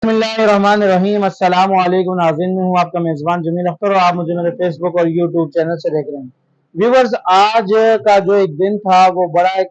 बिस्मिल्लाहिर्रहमानिर्रहीम। अस्सलाम वालेकुम नाज़रीन, मैं हूँ आपका मेज़बान जमील अख्तर और आप मुझे मेरे फेसबुक और यूट्यूब चैनल से देख रहे हैं। व्यूवर्स, आज का जो एक दिन था वो बड़ा एक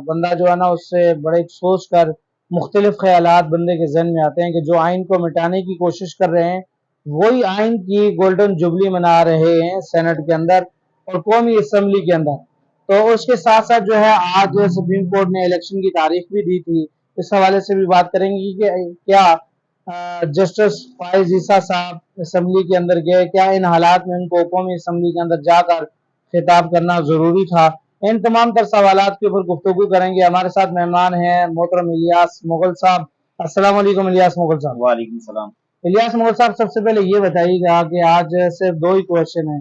बंदा जो है ना उससे बड़े एक सोच कर मुख्तलिफ ख्यालात बंदे के जहन में आते हैं कि जो आइन को मिटाने की कोशिश कर रहे हैं वही आइन की गोल्डन जुबली मना रहे हैं सेनेट के अंदर और कौमी असम्बली के अंदर। तो उसके साथ साथ जो है आज सुप्रीम कोर्ट ने इलेक्शन की तारीख भी दी थी। इस हवाले से भी बात करेंगे कि क्या जस्टिस फाइज ईसा साहब असम्बली के अंदर गए, क्या इन हालात में उनको कौमी असम्बली के अंदर जाकर खिताब करना जरूरी था। इन तमाम तर सवालात के ऊपर गुफ्तगू करेंगे। हमारे साथ मेहमान हैं मोहतरम इलियास मुगल साहब। अस्सलाम वालेकुम इलियास मुगल साहब। वालेकुम सलाम। इलियास मुगल साहब, सबसे पहले ये बताइएगा कि आज सिर्फ दो ही क्वेश्चन है।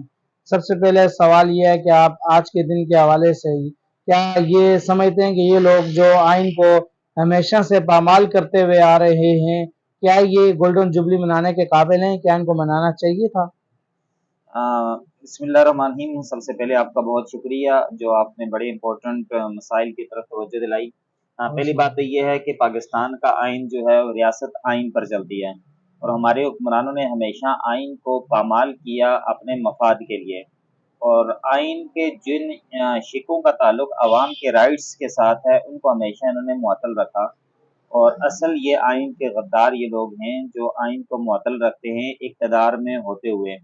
सबसे पहले सवाल ये है कि आप आज के दिन के हवाले से ही क्या ये समझते हैं कि ये लोग जो आइन को हमेशा से पामाल करते हुए आ रहे हैं, क्या ये गोल्डन जुबली मनाने के काबिल हैं? क्या इनको मनाना चाहिए था? बिस्मिल्लाहिर्रहमानिर्रहीम। सबसे पहले आपका बहुत शुक्रिया जो आपने बड़े इंपॉर्टेंट मसाइल की तरफ तवज्जो दिलाई। पहली बात तो ये है कि पाकिस्तान का आइन जो है वो रियासत आइन पर चलती है और हमारे हुक्मरानों ने हमेशा आइन को पामाल किया अपने मफाद के लिए। और आइन के जिन शिकों का ताल्लुक अवाम के राइट्स के साथ है उनको हमेशा इन्होंने मुअत्तल रखा। और असल ये आइन के गद्दार ये लोग हैं जो आइन को मुअत्तल रखते हैं इक़्तिदार में होते हुए,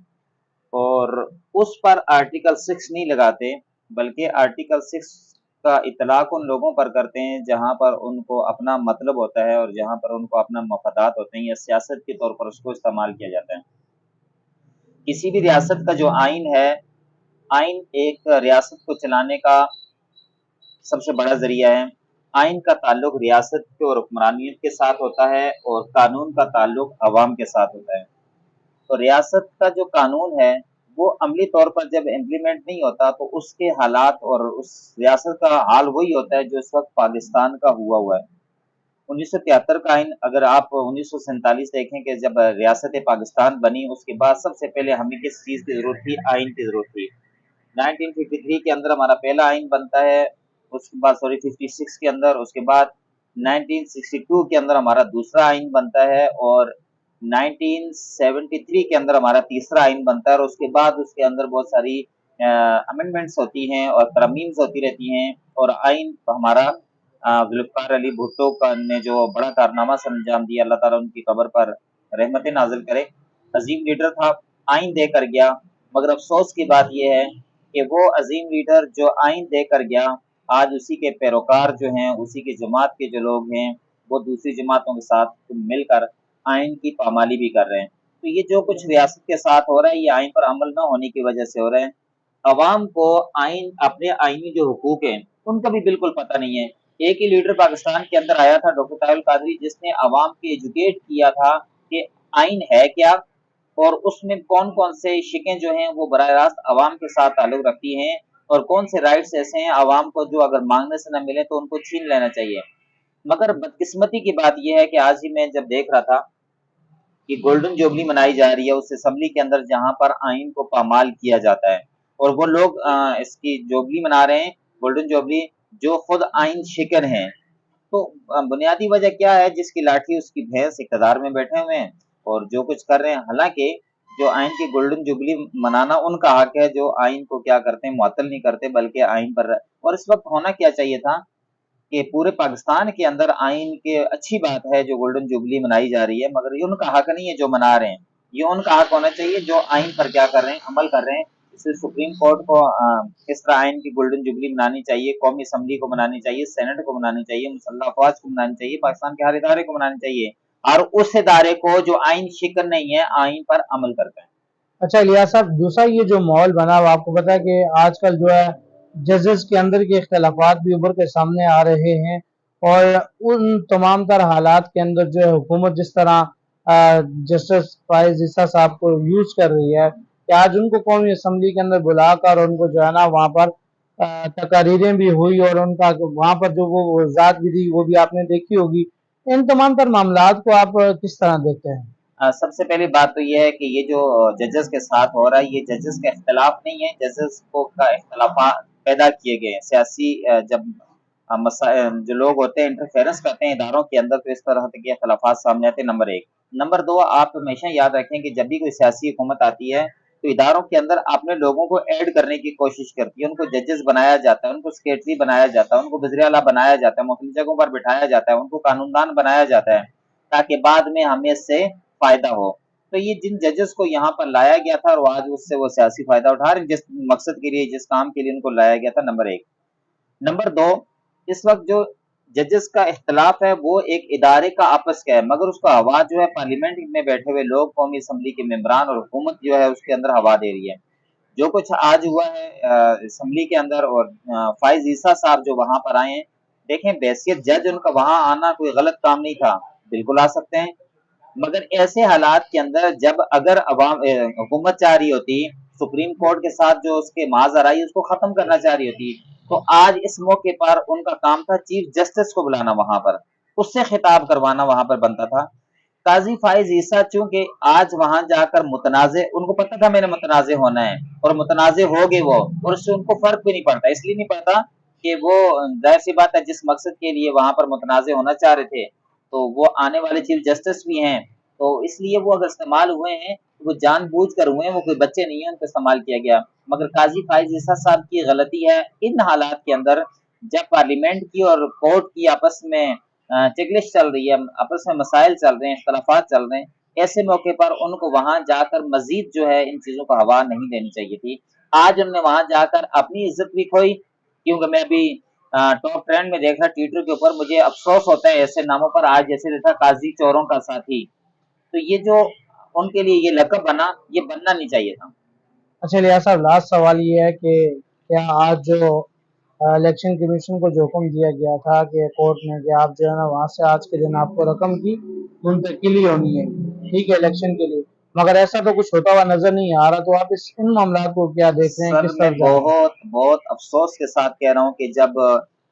और उस पर आर्टिकल 6 नहीं लगाते, बल्कि आर्टिकल 6 का इतलाक उन लोगों पर करते हैं जहां पर उनको अपना मतलब होता है और जहां पर उनको अपना मफादात होते हैं या सियासत के तौर पर उसको इस्तेमाल किया जाता है। किसी भी रियासत का जो आइन है, आइन एक रियासत को चलाने का सबसे बड़ा ज़रिया है। आइन का ताल्लुक रियासत के और हुक्मरानियत के साथ होता है और कानून का ताल्लुक अवाम के साथ होता है। तो रियासत का जो कानून है वो अमली तौर पर जब इम्प्लीमेंट नहीं होता तो उसके हालात और उस रियासत का हाल वही होता है जो इस वक्त पाकिस्तान का हुआ है। 1973 का आइन, अगर आप 1947 देखें कि जब रियासत पाकिस्तान बनी उसके बाद सबसे पहले हमें किस चीज़ की ज़रूरत थी? आइन की ज़रूरत थी। 1953 के अंदर हमारा पहला आइन बनता है, उसके बाद 56 के अंदर, उसके बाद 1962 के अंदर हमारा दूसरा आइन बनता है और 1973 के अंदर हमारा तीसरा आइन बनता है और उसके बाद उसके अंदर बहुत सारी अमेंडमेंट्स होती हैं और तरमीम्स होती रहती हैं। और आइन हमारा जुल्फ़िकार अली भुट्टो का ने जो बड़ा कारनामा से अंजाम दिया, अल्लाह ताला उनकी कब्र पर रहमतें नाज़िल करे। अजीम लीडर था, आइन देकर गया, मगर अफसोस की बात यह है कि वो अजीम लीडर जो आइन देकर गया, आज उसी के पैरोकार जो हैं, उसी की जमात के जो लोग हैं, वो दूसरी जमातों के साथ मिलकर आइन की पामाली भी कर रहे हैं। तो ये जो कुछ रियासत के साथ हो रहा है, ये आइन पर अमल न होने की वजह से हो रहा है। अवाम को आइन, अपने आइनी जो हुकूक हैं, उनका भी बिल्कुल पता नहीं है। एक ही लीडर पाकिस्तान के अंदर आया था, डॉक्टर ताहिर कादरी, जिसने अवाम को एजुकेट किया था कि आइन है क्या और उसमें कौन-कौन से शिकें जो हैं वो बराह रास्त अवाम के साथ ताल्लुक रखती हैं और कौन से राइट्स ऐसे हैं अवाम को जो अगर माँगने से ना मिले तो उनको छीन लेना चाहिए। मगर बदकिस्मती की बात ये है कि आज ही मैं जब देख रहा था कि गोल्डन जुबली मनाई जा रही है उस असेंबली के अंदर जहाँ पर आइन को पामाल किया जाता है और वो लोग इसकी जुबली मना रहे हैं, गोल्डन जुबली, जो खुद आइन शिकन हैं। तो बुनियादी वजह क्या है? जिसकी लाठी उसकी भैंस इक़्तिदार में बैठे हुए हैं और जो कुछ कर रहे हैं। हालाँकि जो आइन की गोल्डन जुबली मनाना उनका हक है जो आइन को क्या करते हैं, मुअत्तल नहीं करते बल्कि आइन पर। और इस वक्त होना क्या चाहिए था कि पूरे पाकिस्तान के अंदर आइन के अच्छी बात है जो गोल्डन जुबली मनाई जा रही है, मगर ये उनका हक नहीं है जो मना रहे हैं। ये उनका हक होना चाहिए जो आइन पर क्या कर रहे हैं, अमल कर रहे हैं। इसलिए सुप्रीम कोर्ट को किस तरह आइन की गोल्डन जुबली मनानी चाहिए, कौमी असम्बली को मनानी चाहिए, सेनेट को मनानी चाहिए, मुसल्लह अफ़वाज को मनानी चाहिए, पाकिस्तान के हर इदारे को मनानी चाहिए और उस इदारे को जो आइन शिकन नहीं है, आइन पर अमल करता है। अच्छा इलियास साहब, दूसरा ये जो माहौल बना हुआ, आपको पता है कि आजकल जो है जजेस के अंदर के इख्तलाफात भी उभर के सामने आ रहे हैं और उन तमाम तर हालात के अंदर जो है हुकूमत जिस तरह जस्टिस फाइज ईसा साहब को यूज कर रही है कि आज उनको कौमी असम्बली के अंदर बुलाकर उनको जो है ना वहाँ पर तकारीरें भी हुई और उनका वहाँ पर जो वो वजात भी दी वो भी आपने देखी होगी। इन तमाम तर मामलात को आप किस तरह देखते हैं? सबसे पहली बात तो ये है कि ये जो जजेस के साथ हो रहा है, ये जजेस का इख्तलाफ नहीं है, जजेस को का इख्तलाफा पैदा किए गए हैं। सियासी जब जो लोग होते हैं इंटरफेरेंस करते हैं इदारों के अंदर, तो इस तरह के खिलाफात सामने आते हैं, नंबर एक। नंबर दो, आप हमेशा याद रखें कि जब भी कोई सियासी हुकूमत आती है तो इदारों के अंदर अपने लोगों को ऐड करने की कोशिश करती है, उनको जजेस बनाया जाता है, उनको सेक्रेटरी बनाया जाता है, उनको वज़ीर आला बनाया जाता है, मुख्तलिफ जगहों पर बिठाया जाता है, उनको कानूनदान बनाया जाता है, ताकि बाद में हमें इससे फ़ायदा हो। तो ये जिन जजेस को यहाँ पर लाया गया था और आज उससे वो सियासी फ़ायदा उठा रहे हैं, जिस मकसद के लिए, जिस काम के लिए उनको लाया गया था, नंबर एक। नंबर दो, इस वक्त जो जजेस का इख्तलाफ है वो एक इदारे का आपस का है, मगर उसका हवा जो है पार्लियामेंट में बैठे हुए लोग, कौमी असम्बली के मेंबरान और हुकूमत जो है उसके अंदर हवा दे रही है। जो कुछ आज हुआ है असम्बली के अंदर, और फाइज ईसा साहब जो वहां पर आए हैं, देखें बहैसियत जज उनका वहां आना कोई गलत काम नहीं था, बिल्कुल आ सकते हैं, मगर ऐसे हालात के अंदर जब अगर अवाम हुकूमत चाह रही होती, सुप्रीम कोर्ट के साथ जो उसके माजराई उसको खत्म करना चाह रही होती, तो आज इस मौके पर उनका काम था चीफ जस्टिस को बुलाना वहां पर, उससे खिताब करवाना वहां पर बनता था। काजी फाइज ईसा चूंकि आज वहां जाकर मुतनाज़े, उनको पता था मैंने मुतनाज़े होना है और मुतनाज़े हो गए वो, और उससे उनको फर्क भी नहीं पड़ता, इसलिए नहीं पड़ता कि वो जाहिर सी बात है जिस मकसद के लिए वहां पर मुतनाज़े होना चाह रहे थे, तो वो आने वाले चीफ जस्टिस भी हैं, तो इसलिए वो अगर इस्तेमाल हुए हैं तो वो जानबूझकर हुए हैं, वो कोई बच्चे नहीं है उनको इस्तेमाल किया गया। मगर काजी फाइज ईसा साहब की गलती है इन हालात के अंदर, जब पार्लियामेंट की और कोर्ट की आपस में चिकलिश चल रही है, आपस में मसाइल चल रहे हैं, इख्तलाफात चल रहे हैं, ऐसे मौके पर उनको वहां जाकर मजीद जो है इन चीजों को हवा नहीं देनी चाहिए थी। आज उन्होंने वहां जाकर अपनी इज्जत भी खोई, क्योंकि मैं अभी टॉप ट्रेंड में देख रहा ट्विटर के ऊपर, मुझे अफसोस होता है ऐसे नामों पर, आज जैसे देखा काजी चोरों का साथी, तो ये जो उनके लिए ये लक़ब बना, ये बनना नहीं चाहिए था। अच्छा लिया साहब, लास्ट सवाल ये है कि क्या आज जो इलेक्शन कमीशन को जो हुक्म दिया गया था कि कोर्ट में कि आप जो है ना वहाँ से आज के दिन आपको रकम की मुंतकिली होनी है, ठीक है, इलेक्शन के लिए, मगर ऐसा तो कुछ होता हुआ नजर नहीं आ रहा, तो आप इस इन मामला को क्या देख रहे हैं, सर किस मैं तरफ जा रहे हैं? बहुत बहुत अफसोस के साथ कह रहा हूँ कि जब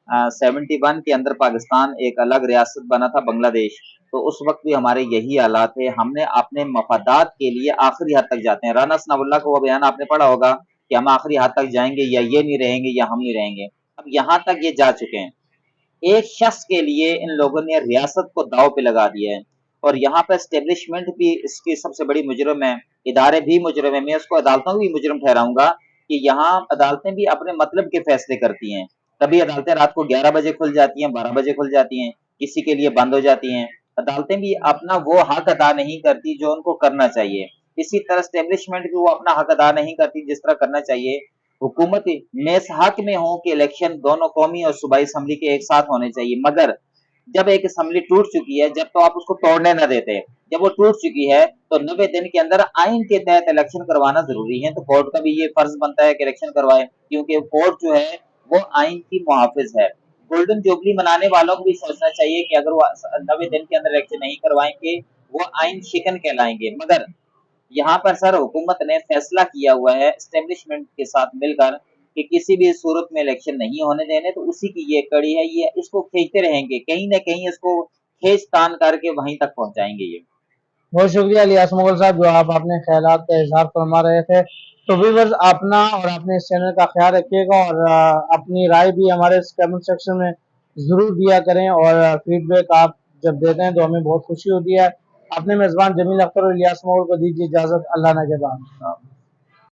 71 के अंदर पाकिस्तान एक अलग रियासत बना था बांग्लादेश, तो उस वक्त भी हमारे यही हालात थे, हमने अपने मफादात के लिए आखिरी हद तक जाते हैं। राना सनाउल्लाह का वो बयान आपने पढ़ा होगा कि हम आखिरी हद तक जाएंगे, या ये नहीं रहेंगे या हम नहीं रहेंगे, अब यहाँ तक ये जा चुके हैं। एक शख्स के लिए इन लोगों ने रियासत को दांव पे लगा दिया है, और यहाँ पर एस्टेब्लिशमेंट भी इसकी सबसे बड़ी मुजरिम है, इदारे भी मुजरिम है, मैं उसको अदालतों को भी मुजरिम ठहराऊंगा कि यहाँ अदालतें भी अपने मतलब के फैसले करती हैं। कभी अदालतें रात को 11 बजे खुल जाती हैं, 12 बजे खुल जाती हैं, किसी के लिए बंद हो जाती हैं। अदालतें भी अपना वो हक अदा नहीं करती जो उनको करना चाहिए, इसी तरह एस्टेब्लिशमेंट भी वो अपना हक अदा नहीं करती जिस तरह करना चाहिए। हुकूमत मैं इस हक में हूँ कि इलेक्शन दोनों कौमी और सूबाई असम्बली के एक साथ होने चाहिए, मगर जब एक असम्बली टूट चुकी है, जब तो आप उसको तोड़ने न देते, जब वो टूट चुकी है तो 90 दिन के अंदर आइन के तहत इलेक्शन करवाना जरूरी है, तो कोर्ट का भी ये फर्ज बनता है कि इलेक्शन करवाए, क्योंकि कोर्ट जो है वो आइन की मुहाफिज है। गोल्डन जुबली मनाने वालों को भी सोचना चाहिए कि अगर वो 90 दिन के अंदर इलेक्शन नहीं करवाएंगे, वो आइन शिकन कहलाएंगे। मगर यहाँ पर सर हुकूमत ने फैसला किया हुआ है एस्टेब्लिशमेंट के साथ मिलकर कि किसी भी सूरत में इलेक्शन नहीं होने देने, तो उसी की ये कड़ी है, ये इसको खींचते रहेंगे, कहीं ना कहीं इसको खींच तान करके वहीं तक पहुंचाएंगे ये। बहुत शुक्रिया इलियास मुगल साहब, जो आप अपने ख्यालात का इजहार फरमा रहे थे। तो व्यूअर्स, अपना और अपने इस चैनल का ख्याल रखिएगा, और अपनी राय भी हमारे इस कमेंट सेक्शन में ज़रूर दिया करें, और फीडबैक आप जब देते हैं तो हमें बहुत खुशी होती है। अपने मेज़बान जमील अख्तर और इलियास मुगल को दीजिए इजाज़त। अल्लाह नगहबान।